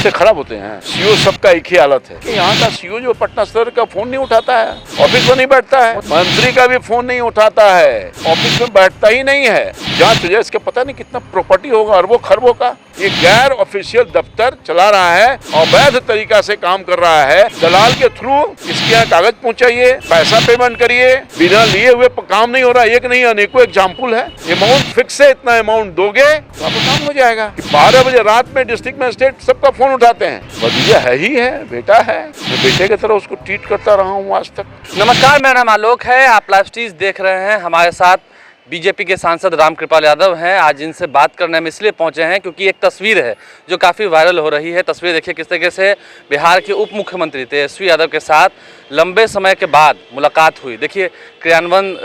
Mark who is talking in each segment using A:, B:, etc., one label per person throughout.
A: रिश्ते खराब होते हैं। सीओ सबका एक ही हालत है कि यहाँ का सीओ जो पटना सदर का फोन नहीं उठाता है, ऑफिस में नहीं बैठता है, मंत्री का भी फोन नहीं उठाता है, ऑफिस में बैठता ही नहीं है। जांच हो जाए, इसका पता नहीं कितना प्रॉपर्टी होगा, अरबों खरबों का। ये गैर ऑफिशियल दफ्तर चला रहा है, अवैध तरीका से काम कर रहा है, दलाल के थ्रू इसके यहाँ कागज पहुंचाइए, पैसा पेमेंट करिए, बिना लिए हुए काम नहीं हो रहा। एक नहीं अनेकों एग्जाम्पल है। अमाउंट फिक्स है, इतना अमाउंट दोगे तो आपका काम हो जाएगा। 12 बजे रात में डिस्ट्रिक्ट मजिस्ट्रेट सबका फोन उठाते हैं। भतीजा है ही है, बेटा है, मैं बेटे की तरह उसको ट्रीट करता रहा हूँ आज तक।
B: नमस्कार, मेरा नाम आलोक है, आप लाइव स्ट्रीम देख रहे हैं। हमारे साथ बीजेपी के सांसद रामकृपाल यादव हैं। आज इनसे बात करने में इसलिए पहुंचे हैं क्योंकि एक तस्वीर है जो काफ़ी वायरल हो रही है। तस्वीर देखिए किस तरीके से बिहार के उप मुख्यमंत्री तेजस्वी यादव के साथ लंबे समय के बाद मुलाकात हुई। देखिए क्रियान्वयन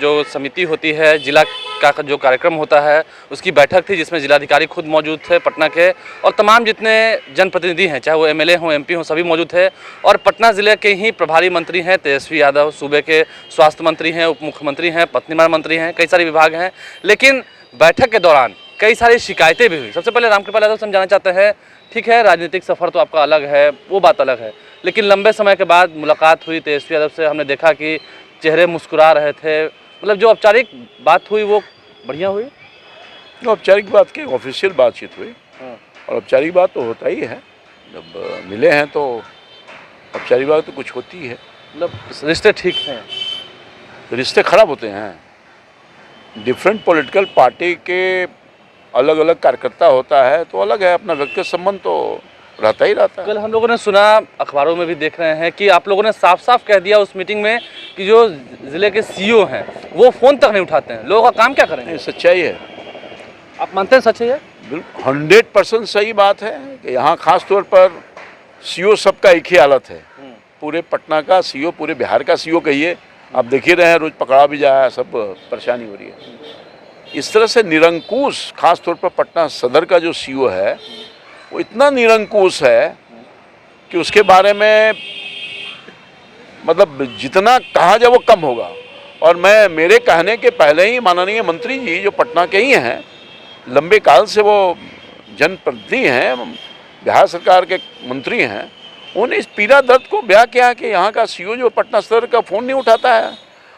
B: जो समिति होती है, जिला का जो कार्यक्रम होता है, उसकी बैठक थी जिसमें जिलाधिकारी खुद मौजूद थे पटना के, और तमाम जितने जनप्रतिनिधि हैं, चाहे वो एमएलए हों, एमपी हों, सभी मौजूद थे। और पटना ज़िले के ही प्रभारी मंत्री हैं तेजस्वी यादव, सूबे के स्वास्थ्य मंत्री हैं, उप मुख्यमंत्री हैं, पथ निर्माण मंत्री हैं, कई सारे विभाग हैं। लेकिन बैठक के दौरान कई सारी शिकायतें भी हुई। सबसे पहले रामकृपाल यादव समझाना चाहते हैं, ठीक है राजनीतिक सफ़र तो आपका अलग है, वो बात अलग है, लेकिन लंबे समय के बाद मुलाकात हुई तेजस्वी यादव से, हमने देखा कि चेहरे मुस्कुरा रहे थे। मतलब जो औपचारिक बात हुई वो बढ़िया हुई।
A: औपचारिक बात की ऑफिशियल बातचीत हुई, और औपचारिक बात तो होता ही है। जब मिले हैं तो औपचारिक बात तो कुछ होती है।
B: मतलब रिश्ते ठीक हैं,
A: रिश्ते खराब होते हैं। डिफरेंट पॉलिटिकल पार्टी के अलग अलग कार्यकर्ता होता है तो अलग है, अपना व्यक्तिगत संबंध तो रहता ही रहता है।
B: कल हम लोगों ने सुना, अखबारों में भी देख रहे हैं कि आप लोगों ने साफ साफ कह दिया उस मीटिंग में कि जो जिले के सीईओ हैं वो फ़ोन तक नहीं उठाते हैं। लोगों का काम क्या करेंगे?
A: सच्चाई है।
B: आप मानते हैं सच है ये?
A: बिल्कुल 100% सही बात है कि यहाँ खास तौर पर सीईओ सबका एक ही हालत है। पूरे पटना का सीईओ, पूरे बिहार का सीईओ कहिए, आप देख ही रहे हैं, रोज पकड़ा भी जाए, सब परेशानी हो रही है। इस तरह से निरंकुश, खास तौर पर पटना सदर का जो सीईओ है वो इतना निरंकुश है कि उसके बारे में मतलब जितना कहा जाए वो कम होगा। और मैं, मेरे कहने के पहले ही माननीय मंत्री जी जो पटना के ही हैं, लंबे काल से वो जनप्रतिनिधि हैं, बिहार सरकार के मंत्री हैं, उन्होंने इस पीड़ा दर्द को बयां किया कि यहाँ का सीईओ जो पटना सदर का फ़ोन नहीं उठाता है,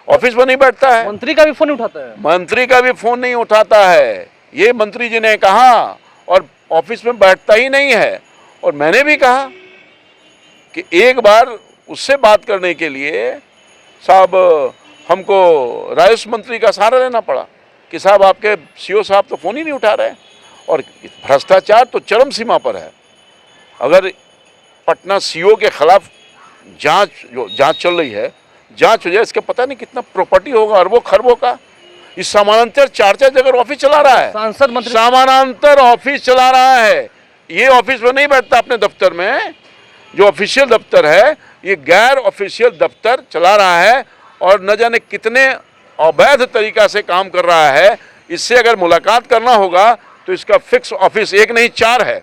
A: ऑफिस में नहीं बैठता है,
B: मंत्री का भी फ़ोन उठाता है,
A: मंत्री का भी फ़ोन नहीं उठाता है, ये मंत्री जी ने कहा, और ऑफिस में बैठता ही नहीं है। और मैंने भी कहा कि एक बार उससे बात करने के लिए साहब हमको राजस्व मंत्री का सहारा लेना पड़ा कि साहब आपके सीईओ साहब तो फ़ोन ही नहीं उठा रहे। और भ्रष्टाचार तो चरम सीमा पर है। अगर पटना सीईओ के खिलाफ जांच चल रही है, जांच हो जाए, इसका पता नहीं कितना प्रॉपर्टी होगा, अरबों खरबों का। इस समानांतर 4 जगह ऑफिस चला रहा है,
B: सांसद मंत्री
A: समानांतर ऑफिस चला रहा है। ये ऑफिस में नहीं बैठता अपने दफ्तर में, जो ऑफिशियल दफ्तर है, ये गैर ऑफिशियल दफ्तर चला रहा है, और न जाने कितने अवैध तरीका से काम कर रहा है। इससे अगर मुलाकात करना होगा तो इसका फिक्स ऑफिस एक नहीं 4 है।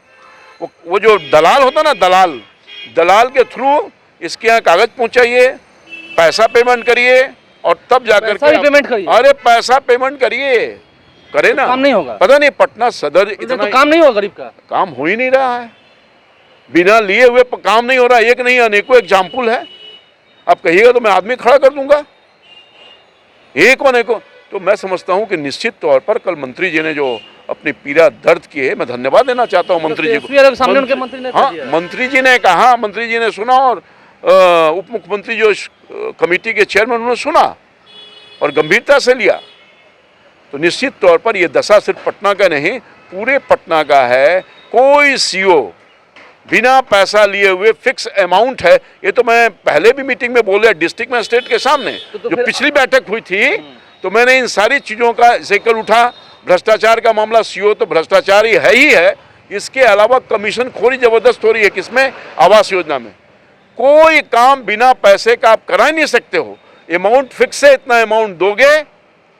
A: वो जो दलाल होता ना, दलाल के थ्रू इसके यहाँ कागज पहुंचाइए, पैसा पेमेंट करिए, और तब जाकर के
B: पेमेंट करिए।
A: अरे पैसा पेमेंट करिए, करे ना,
B: काम नहीं होगा।
A: पता नहीं पटना सदर इतना
B: तो काम नहीं होगा, गरीब का
A: काम हो ही नहीं रहा है, बिना लिए हुए काम नहीं हो रहा। एक नहीं अनेकों एग्जाम्पल है। आप कहिएगा तो मैं आदमी खड़ा कर दूंगा, एक अनेकों। तो मैं समझता हूं कि निश्चित तौर पर कल मंत्री जी ने जो अपनी पीड़ा दर्द की है, मैं धन्यवाद देना चाहता हूं मंत्री जी को।
B: सामने उनके मंत्री ने
A: हाँ, मंत्री जी ने कहा, मंत्री जी ने सुना, और उप मुख्यमंत्री जो कमेटी के चेयरमैन, उन्होंने सुना और गंभीरता से लिया। तो निश्चित तौर पर यह दशा सिर्फ पटना का नहीं, पूरे पटना का है। कोई सीईओ बिना पैसा लिए हुए फिक्स अमाउंट है। ये तो मैं पहले भी मीटिंग में बोल रहा, डिस्ट्रिक्ट मजिस्ट्रेट के सामने जो पिछली बैठक हुई थी, तो मैंने इन सारी चीज़ों का जिक्र उठा। भ्रष्टाचार का मामला, सीईओ तो भ्रष्टाचारी है ही है, इसके अलावा कमीशन खोरी जबरदस्त हो रही है। किसमें? आवास योजना में। कोई काम बिना पैसे का आप करा ही नहीं सकते हो। अमाउंट फिक्स है, इतना अमाउंट दोगे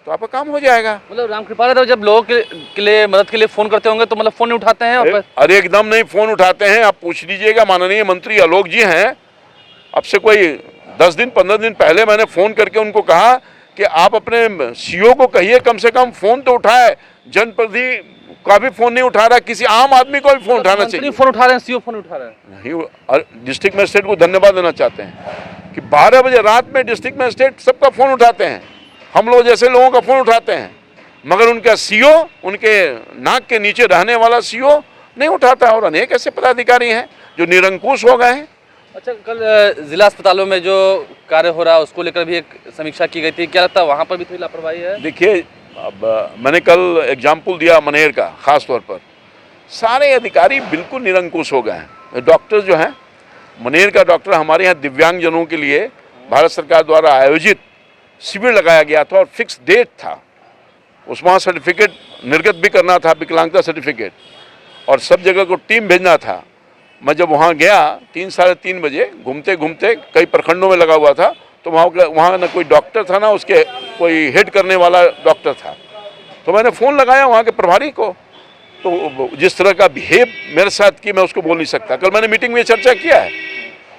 A: तो आपका काम हो जाएगा।
B: मतलब रामकृपाल यादव जब लोगों के लिए मदद के लिए फ़ोन करते होंगे तो मतलब फ़ोन नहीं उठाते हैं?
A: अरे एकदम नहीं फ़ोन उठाते हैं। आप पूछ लीजिएगा, माननीय मंत्री आलोक जी हैं, अब से कोई 10 दिन 15 दिन पहले मैंने फ़ोन करके उनको कहा कि आप अपने सीईओ को कहिए कम से कम फ़ोन तो उठाए, जनप्रतिनिधि का भी फोन नहीं उठा रहा, किसी आम आदमी को भी फोन उठाना
B: मंत्री
A: चाहिए।
B: फोन उठा रहे हैं, सीओ फोन उठा रहे हैं।
A: नहीं, और डिस्ट्रिक्ट मजिस्ट्रेट को धन्यवाद देना चाहते हैं कि 12 बजे रात में डिस्ट्रिक्ट मजिस्ट्रेट सबका फोन उठाते हैं, हम लोग जैसे लोगों का फोन उठाते हैं, मगर उनका सीओ, उनके नाक के नीचे रहने वाला सीओ नहीं उठाता है। और अनेक ऐसे पदाधिकारी हैं जो निरंकुश हो गए हैं।
B: अच्छा, कल जिला अस्पतालों में जो कार्य हो रहा है उसको लेकर भी एक समीक्षा की गई थी, क्या लगता है वहाँ पर भी थोड़ी लापरवाही है?
A: देखिए, अब मैंने कल एग्जाम्पल दिया मनेर का, खास तौर पर सारे अधिकारी बिल्कुल निरंकुश हो गए हैं। डॉक्टर जो हैं, मनेर का डॉक्टर, हमारे यहाँ दिव्यांगजनों के लिए भारत सरकार द्वारा आयोजित शिविर लगाया गया था और फिक्स डेट था, उसमें सर्टिफिकेट निर्गत भी करना था, विकलांगता सर्टिफिकेट, और सब जगह को टीम भेजना था। मैं जब वहाँ गया 3 साढ़े 3 बजे, घूमते घूमते कई प्रखंडों में लगा हुआ था, तो वहाँ ना कोई डॉक्टर था, ना उसके कोई हेड करने वाला डॉक्टर था। तो मैंने फ़ोन लगाया वहाँ के प्रभारी को, तो जिस तरह का बिहेव मेरे साथ की, मैं उसको बोल नहीं सकता। कल मैंने मीटिंग में चर्चा किया है।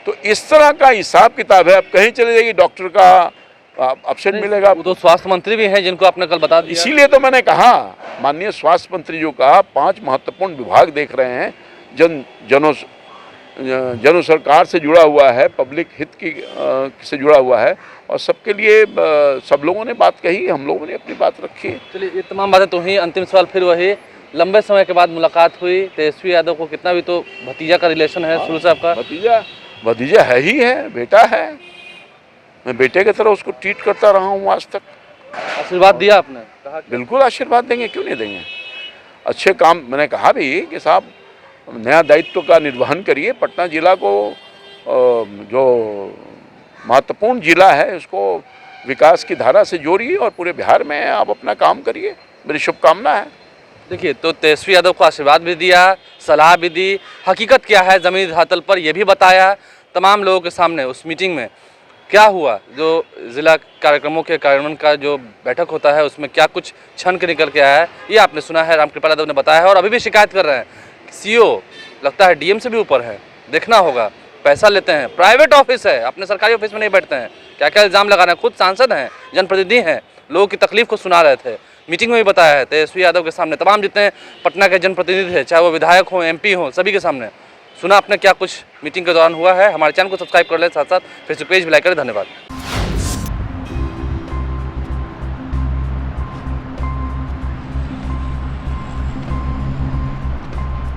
A: तो इस तरह का हिसाब किताब है। अब कहीं चले जाइए, डॉक्टर का अपसेट मिलेगा।
B: वो तो स्वास्थ्य मंत्री भी हैं जिनको आपने कल बता दिया।
A: इसीलिए तो मैंने कहा, माननीय स्वास्थ्य मंत्री जो कहा, 5 महत्वपूर्ण विभाग देख रहे हैं, जन सरकार से जुड़ा हुआ है, पब्लिक हित की से जुड़ा हुआ है, और सबके लिए सब लोगों ने बात कही, हम लोगों ने अपनी बात रखी।
B: चलिए, ये तमाम बातें तो हुई। अंतिम सवाल फिर वही, लंबे समय के बाद मुलाकात हुई, तेजस्वी यादव को कितना भी तो भतीजा का रिलेशन है शुरू से आपका।
A: भतीजा है ही है, बेटा है, मैं बेटे की तरह उसको ट्रीट करता रहा हूँ आज तक।
B: आशीर्वाद दिया आपने, कहा
A: बिल्कुल आशीर्वाद देंगे, क्यों नहीं देंगे। अच्छे काम, मैंने कहा भी कि साहब नया दायित्व का निर्वहन करिए, पटना जिला को जो महत्वपूर्ण जिला है उसको विकास की धारा से जोड़िए और पूरे बिहार में आप अपना काम करिए, मेरी शुभकामना है।
B: देखिए, तो तेजस्वी यादव को आशीर्वाद भी दिया, सलाह भी दी, हकीकत क्या है ज़मीनी धरातल पर ये भी बताया तमाम लोगों के सामने। उस मीटिंग में क्या हुआ, जो जिला कार्यक्रमों के कार्यान्वयन का जो बैठक होता है उसमें क्या कुछ छन के निकल के आया है, ये आपने सुना है, रामकृपाल यादव ने बताया है। और अभी भी शिकायत कर रहे हैं, सीओ लगता है डीएम से भी ऊपर है, देखना होगा, पैसा लेते हैं, प्राइवेट ऑफिस है, अपने सरकारी ऑफिस में नहीं बैठते हैं। क्या क्या इल्ज़ाम लगा रहे हैं, खुद सांसद हैं, जनप्रतिनिधि हैं, लोगों की तकलीफ को सुना रहे थे। मीटिंग में भी बताया है तेजस्वी यादव के सामने, तमाम जितने पटना के जनप्रतिनिधि थे, चाहे वो विधायक हों, एमपी हों, सभी के सामने सुना आपने क्या कुछ मीटिंग के दौरान हुआ है। हमारे चैनल को सब्सक्राइब कर लें, साथ साथ फेसबुक पेज भी लाइक करें। धन्यवाद।